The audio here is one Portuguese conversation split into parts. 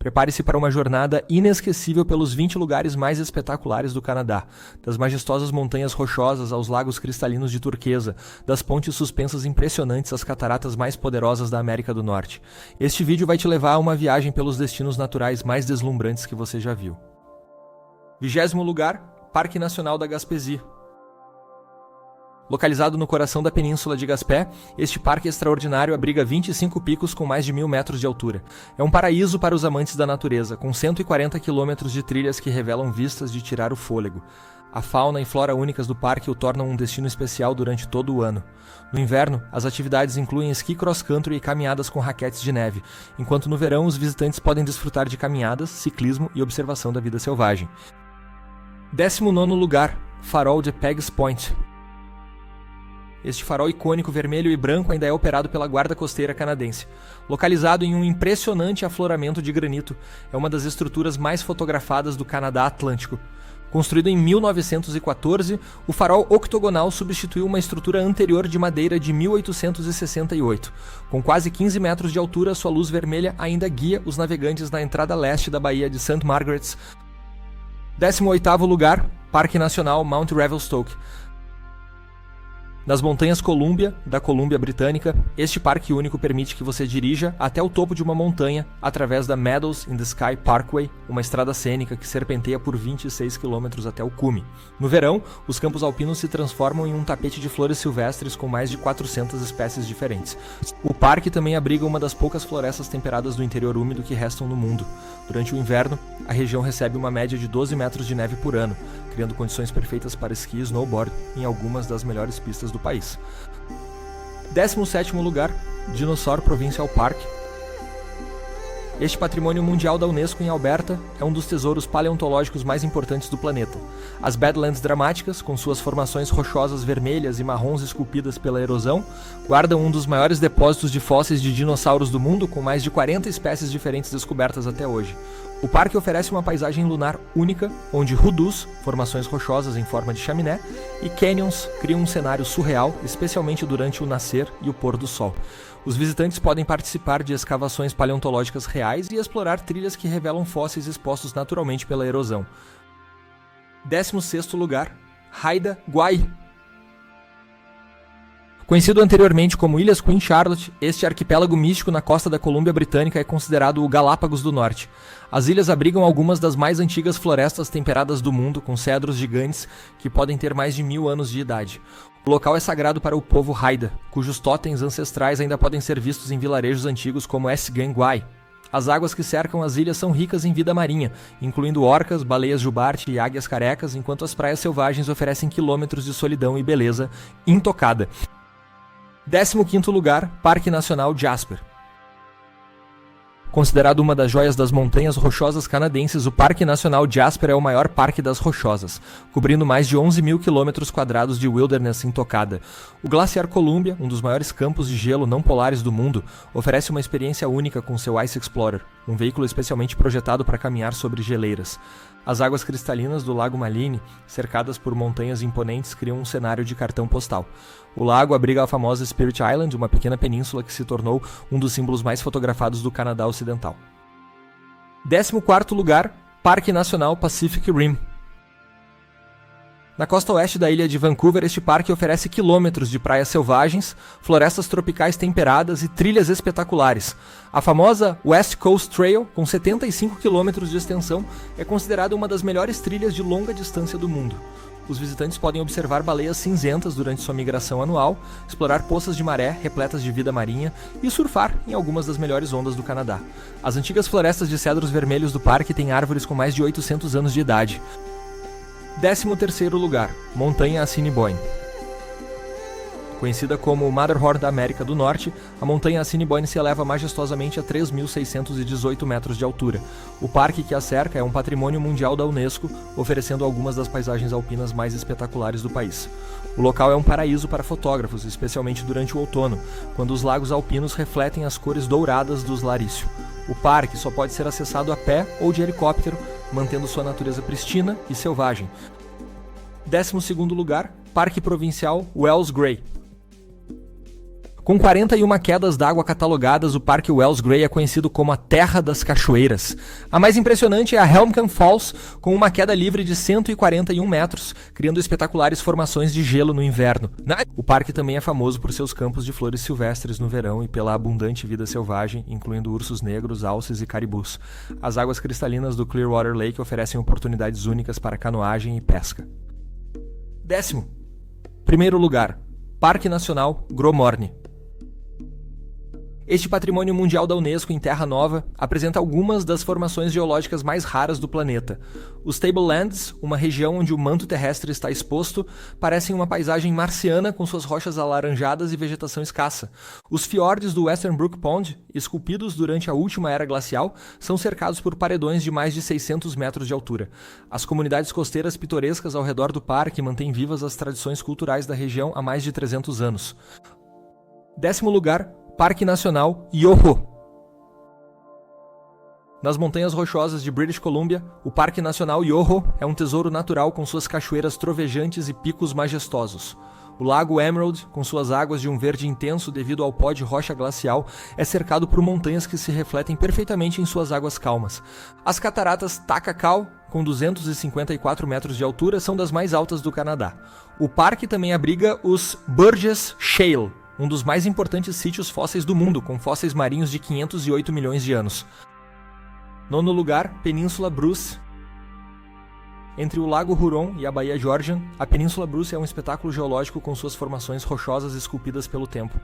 Prepare-se para uma jornada inesquecível pelos 20 lugares mais espetaculares do Canadá, das majestosas montanhas rochosas aos lagos cristalinos de turquesa, das pontes suspensas impressionantes às cataratas mais poderosas da América do Norte. Este vídeo vai te levar a uma viagem pelos destinos naturais mais deslumbrantes que você já viu. 20º lugar, Parque Nacional da Gaspésie. Localizado no coração da península de Gaspé, este parque extraordinário abriga 25 picos com mais de 1.000 metros de altura. É um paraíso para os amantes da natureza, com 140 quilômetros de trilhas que revelam vistas de tirar o fôlego. A fauna e flora únicas do parque o tornam um destino especial durante todo o ano. No inverno, as atividades incluem esqui cross-country e caminhadas com raquetes de neve, enquanto no verão os visitantes podem desfrutar de caminhadas, ciclismo e observação da vida selvagem. 19º lugar, Farol de Pegs Point. Este farol icônico vermelho e branco ainda é operado pela Guarda Costeira canadense. Localizado em um impressionante afloramento de granito, é uma das estruturas mais fotografadas do Canadá Atlântico. Construído em 1914, o farol octogonal substituiu uma estrutura anterior de madeira de 1868. Com quase 15 metros de altura, sua luz vermelha ainda guia os navegantes na entrada leste da Baía de St. Margaret's. 18º lugar, Parque Nacional Mount Revelstoke. Nas montanhas Columbia, da Colômbia Britânica, este parque único permite que você dirija até o topo de uma montanha através da Meadows in the Sky Parkway, uma estrada cênica que serpenteia por 26 km até o cume. No verão, os campos alpinos se transformam em um tapete de flores silvestres com mais de 400 espécies diferentes. O parque também abriga uma das poucas florestas temperadas do interior úmido que restam no mundo. Durante o inverno, a região recebe uma média de 12 metros de neve por ano, criando condições perfeitas para esqui e snowboard em algumas das melhores pistas do país. 17º lugar, Dinosaur Provincial Park. Este patrimônio mundial da Unesco em Alberta é um dos tesouros paleontológicos mais importantes do planeta. As Badlands dramáticas, com suas formações rochosas vermelhas e marrons esculpidas pela erosão, guardam um dos maiores depósitos de fósseis de dinossauros do mundo, com mais de 40 espécies diferentes descobertas até hoje. O parque oferece uma paisagem lunar única, onde hoodoos, formações rochosas em forma de chaminé, e canyons criam um cenário surreal, especialmente durante o nascer e o pôr do sol. Os visitantes podem participar de escavações paleontológicas reais e explorar trilhas que revelam fósseis expostos naturalmente pela erosão. 16º lugar, Haida Gwaii. Conhecido anteriormente como Ilhas Queen Charlotte, este arquipélago místico na costa da Colômbia Britânica é considerado o Galápagos do Norte. As ilhas abrigam algumas das mais antigas florestas temperadas do mundo, com cedros gigantes que podem ter mais de 1000 anos de idade. O local é sagrado para o povo Haida, cujos totens ancestrais ainda podem ser vistos em vilarejos antigos como Esganguai. As águas que cercam as ilhas são ricas em vida marinha, incluindo orcas, baleias jubarte e águias carecas, enquanto as praias selvagens oferecem quilômetros de solidão e beleza intocada. 15º lugar, Parque Nacional Jasper. Considerado uma das joias das montanhas rochosas canadenses, o Parque Nacional Jasper é o maior parque das rochosas, cobrindo mais de 11.000 km² de wilderness intocada. O Glaciar Columbia, um dos maiores campos de gelo não polares do mundo, oferece uma experiência única com seu Ice Explorer, um veículo especialmente projetado para caminhar sobre geleiras. As águas cristalinas do Lago Maline, cercadas por montanhas imponentes, criam um cenário de cartão postal. O lago abriga a famosa Spirit Island, uma pequena península que se tornou um dos símbolos mais fotografados do Canadá Ocidental. 14º lugar, Parque Nacional Pacific Rim. Na costa oeste da ilha de Vancouver, este parque oferece quilômetros de praias selvagens, florestas tropicais temperadas e trilhas espetaculares. A famosa West Coast Trail, com 75 quilômetros de extensão, é considerada uma das melhores trilhas de longa distância do mundo. Os visitantes podem observar baleias cinzentas durante sua migração anual, explorar poças de maré repletas de vida marinha e surfar em algumas das melhores ondas do Canadá. As antigas florestas de cedros vermelhos do parque têm árvores com mais de 800 anos de idade. 13º lugar, Montanha Assiniboine. Conhecida como o Matterhorn da América do Norte, a montanha Assiniboine se eleva majestosamente a 3.618 metros de altura. O parque que a cerca é um patrimônio mundial da Unesco, oferecendo algumas das paisagens alpinas mais espetaculares do país. O local é um paraíso para fotógrafos, especialmente durante o outono, quando os lagos alpinos refletem as cores douradas dos Larício. O parque só pode ser acessado a pé ou de helicóptero, mantendo sua natureza pristina e selvagem. 12º lugar, Parque Provincial Wells Gray. Com 41 quedas d'água catalogadas, o Parque Wells Gray é conhecido como a Terra das Cachoeiras. A mais impressionante é a Helmkamp Falls, com uma queda livre de 141 metros, criando espetaculares formações de gelo no inverno. O parque também é famoso por seus campos de flores silvestres no verão e pela abundante vida selvagem, incluindo ursos negros, alces e caribus. As águas cristalinas do Clearwater Lake oferecem oportunidades únicas para canoagem e pesca. 10º. Primeiro lugar, Parque Nacional Grosmorne. Este patrimônio mundial da Unesco em Terra Nova apresenta algumas das formações geológicas mais raras do planeta. Os Tablelands, uma região onde o manto terrestre está exposto, parecem uma paisagem marciana com suas rochas alaranjadas e vegetação escassa. Os fiordes do Western Brook Pond, esculpidos durante a última era glacial, são cercados por paredões de mais de 600 metros de altura. As comunidades costeiras pitorescas ao redor do parque mantêm vivas as tradições culturais da região há mais de 300 anos. 10º lugar, Parque Nacional Yoho. Nas montanhas rochosas de British Columbia, o Parque Nacional Yoho é um tesouro natural com suas cachoeiras trovejantes e picos majestosos. O Lago Emerald, com suas águas de um verde intenso devido ao pó de rocha glacial, é cercado por montanhas que se refletem perfeitamente em suas águas calmas. As cataratas Takakau, com 254 metros de altura, são das mais altas do Canadá. O parque também abriga os Burgess Shale, um dos mais importantes sítios fósseis do mundo, com fósseis marinhos de 508 milhões de anos. 9º lugar, Península Bruce. Entre o Lago Huron e a Baía Georgian, a Península Bruce é um espetáculo geológico com suas formações rochosas esculpidas pelo tempo.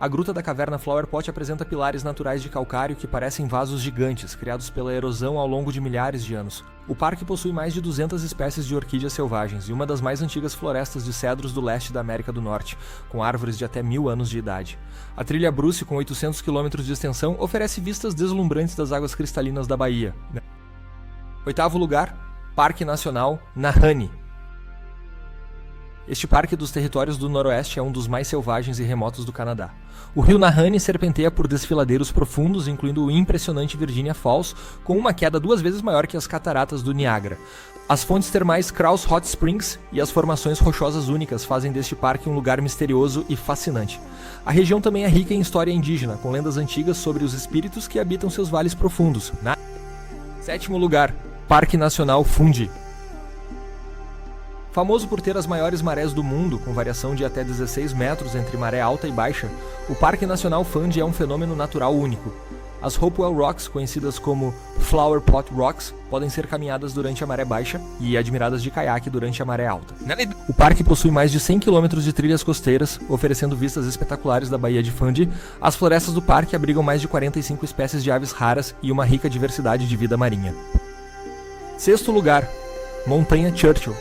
A gruta da caverna Flower Pot apresenta pilares naturais de calcário que parecem vasos gigantes, criados pela erosão ao longo de milhares de anos. O parque possui mais de 200 espécies de orquídeas selvagens e uma das mais antigas florestas de cedros do leste da América do Norte, com árvores de até 1000 anos de idade. A trilha Bruce, com 800 km de extensão, oferece vistas deslumbrantes das águas cristalinas da baía. 8º lugar, Parque Nacional Nahanni. Este parque dos territórios do Noroeste é um dos mais selvagens e remotos do Canadá. O rio Nahanni serpenteia por desfiladeiros profundos, incluindo o impressionante Virginia Falls, com uma queda 2 vezes maior que as cataratas do Niágara. As fontes termais Krause Hot Springs e as formações rochosas únicas fazem deste parque um lugar misterioso e fascinante. A região também é rica em história indígena, com lendas antigas sobre os espíritos que habitam seus vales profundos. 7º lugar, Parque Nacional Fundy. Famoso por ter as maiores marés do mundo, com variação de até 16 metros entre maré alta e baixa, o Parque Nacional Fundy é um fenômeno natural único. As Hopewell Rocks, conhecidas como Flower Pot Rocks, podem ser caminhadas durante a maré baixa e admiradas de caiaque durante a maré alta. O parque possui mais de 100 km de trilhas costeiras, oferecendo vistas espetaculares da Baía de Fundy. As florestas do parque abrigam mais de 45 espécies de aves raras e uma rica diversidade de vida marinha. 6º lugar, Montanha Churchill.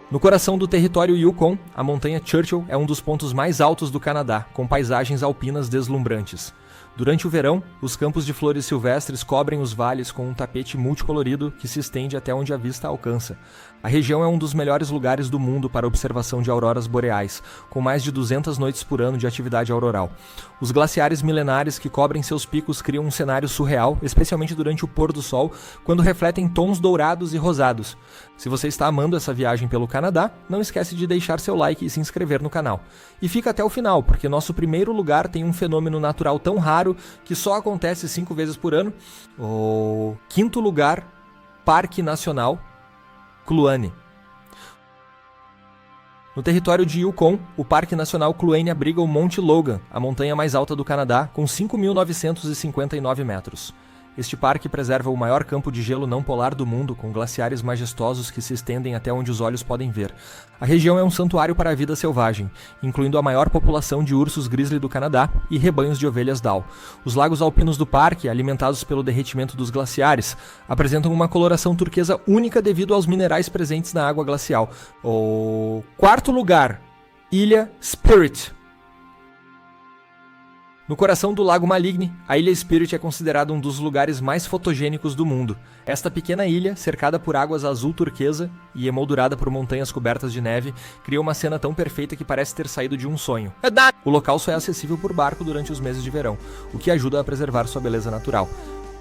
No coração do território Yukon, a Montanha Churchill é um dos pontos mais altos do Canadá, com paisagens alpinas deslumbrantes. Durante o verão, os campos de flores silvestres cobrem os vales com um tapete multicolorido que se estende até onde a vista alcança. A região é um dos melhores lugares do mundo para observação de auroras boreais, com mais de 200 noites por ano de atividade auroral. Os glaciares milenares que cobrem seus picos criam um cenário surreal, especialmente durante o pôr do sol, quando refletem tons dourados e rosados. Se você está amando essa viagem pelo Canadá, não esquece de deixar seu like e se inscrever no canal. E fica até o final, porque nosso primeiro lugar tem um fenômeno natural tão raro que só acontece 5 vezes por ano. O 5º lugar, Parque Nacional Kluane. No território de Yukon, o Parque Nacional Kluane abriga o Monte Logan, a montanha mais alta do Canadá, com 5.959 metros. Este parque preserva o maior campo de gelo não polar do mundo, com glaciares majestosos que se estendem até onde os olhos podem ver. A região é um santuário para a vida selvagem, incluindo a maior população de ursos grizzly do Canadá e rebanhos de ovelhas Dall. Os lagos alpinos do parque, alimentados pelo derretimento dos glaciares, apresentam uma coloração turquesa única devido aos minerais presentes na água glacial. O 4º lugar, Ilha Spirit. No coração do Lago Maligne, a Ilha Spirit é considerada um dos lugares mais fotogênicos do mundo. Esta pequena ilha, cercada por águas azul turquesa e emoldurada por montanhas cobertas de neve, cria uma cena tão perfeita que parece ter saído de um sonho. O local só é acessível por barco durante os meses de verão, o que ajuda a preservar sua beleza natural.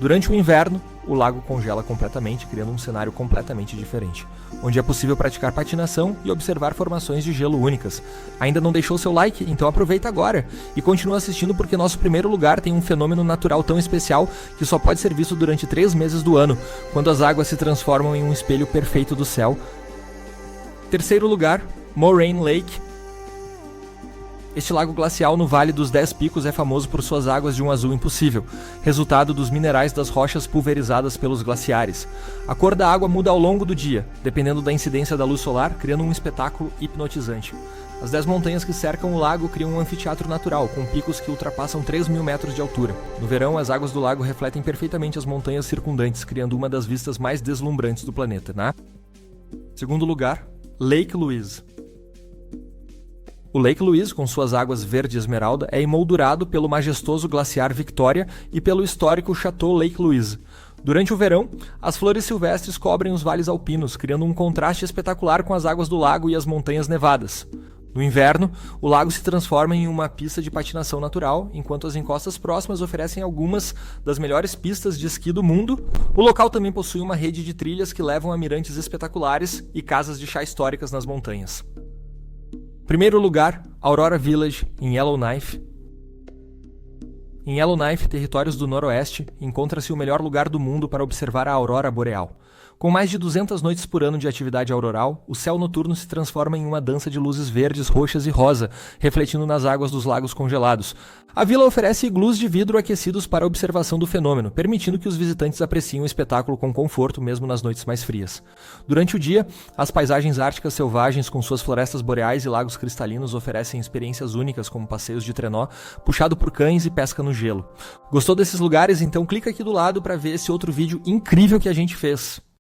Durante o inverno, o lago congela completamente, criando um cenário completamente diferente, onde é possível praticar patinação e observar formações de gelo únicas. Ainda não deixou seu like? Então aproveita agora e continua assistindo, porque nosso primeiro lugar tem um fenômeno natural tão especial que só pode ser visto durante 3 meses do ano, quando as águas se transformam em um espelho perfeito do céu. Terceiro lugar, Moraine Lake. Este lago glacial no Vale dos 10 Picos é famoso por suas águas de um azul impossível, resultado dos minerais das rochas pulverizadas pelos glaciares. A cor da água muda ao longo do dia, dependendo da incidência da luz solar, criando um espetáculo hipnotizante. As 10 montanhas que cercam o lago criam um anfiteatro natural, com picos que ultrapassam 3.000 metros de altura. No verão, as águas do lago refletem perfeitamente as montanhas circundantes, criando uma das vistas mais deslumbrantes do planeta, né? Segundo lugar, Lake Louise. O Lake Louise, com suas águas verde esmeralda, é emoldurado pelo majestoso glaciar Victoria e pelo histórico Chateau Lake Louise. Durante o verão, as flores silvestres cobrem os vales alpinos, criando um contraste espetacular com as águas do lago e as montanhas nevadas. No inverno, o lago se transforma em uma pista de patinação natural, enquanto as encostas próximas oferecem algumas das melhores pistas de esqui do mundo. O local também possui uma rede de trilhas que levam a mirantes espetaculares e casas de chá históricas nas montanhas. Primeiro lugar, Aurora Village, em Yellowknife. Em Yellowknife, territórios do Noroeste, encontra-se o melhor lugar do mundo para observar a aurora boreal. Com mais de 200 noites por ano de atividade auroral, o céu noturno se transforma em uma dança de luzes verdes, roxas e rosa, refletindo nas águas dos lagos congelados. A vila oferece iglus de vidro aquecidos para a observação do fenômeno, permitindo que os visitantes apreciem o espetáculo com conforto, mesmo nas noites mais frias. Durante o dia, as paisagens árticas selvagens com suas florestas boreais e lagos cristalinos oferecem experiências únicas, como passeios de trenó, puxado por cães e pesca no gelo. Gostou desses lugares? Então clica aqui do lado para ver esse outro vídeo incrível que a gente fez.